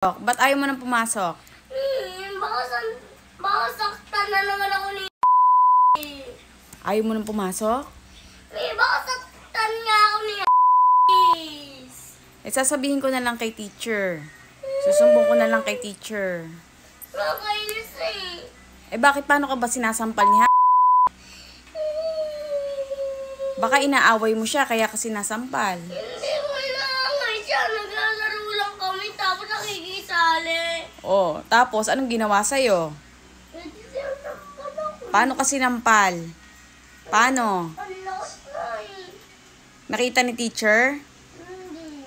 Ba't ayaw mo nang pumasok? Baka saktan na naman ako ni Ayaw mo nang pumasok? baka saktan nga ako ni Eh, sasabihin ko na lang kay teacher. Susumbong ko na lang kay teacher. Nakakainis Eh, bakit paano ka ba sinasampal niya? Baka inaaway mo siya, kaya ka sinasampal. Hindi ko inaaway siya. Naglalaro lang kami tapos nakikisali. Oh, tapos anong ginawa sa'yo? Paano ka sinampal? Paano? Ang lakas na Nakita ni teacher? Hindi.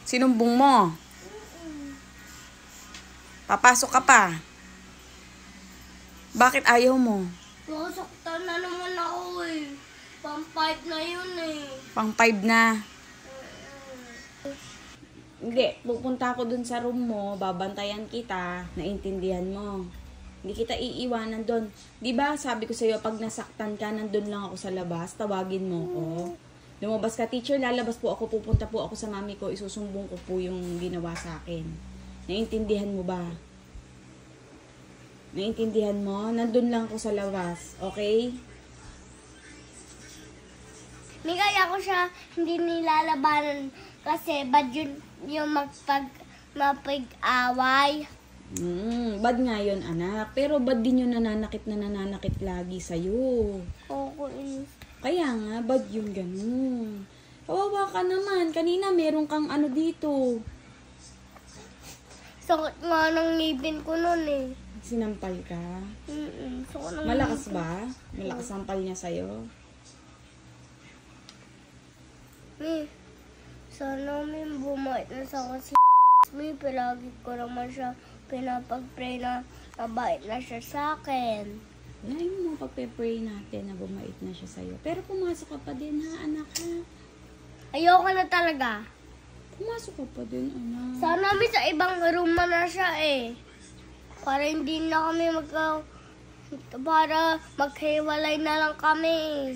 Sinumbong mo? Papasok ka pa? Bakit ayaw mo? Baka saktan na naman ako Pang-5 na yun Pang 5 na. Hindi, pupunta ako dun sa room mo, babantayan kita, naintindihan mo. Hindi kita iiwanan dun. Di ba sabi ko sa'yo, pag nasaktan ka, nandun lang ako sa labas, tawagin mo ko. Lumabas ka, teacher, lalabas po ako, pupunta po ako sa mami ko, isusumbong ko po yung ginawa sa akin. Naintindihan mo ba? Naintindihan mo? Nandun lang ako sa labas, okay? May kaya ko siya hindi nilalabanan kasi bad yun yung mapag-away. Bad nga yun, anak. Pero bad din yung nananakit lagi sa'yo. Kaya nga, bad yung ganun. Kawawa ka naman. Kanina meron kang ano dito. Sakit nga ng ngipin ko nun Sinampal ka? Sakit ng Malakas ba? Malakas sampal niya sa'yo? Sana may bumait na sa kasi may palagi ko naman siya pinapag-pray na mabait na siya sa akin. Lain mo pagpe-pray natin na bumait na siya sa'yo. Pero pumasok ka pa din ha, anak ha? Ayoko na talaga. Pumasok ka pa din, anak. Sana may sa ibang room na siya Para hindi na kami para maghiwalay na lang kami.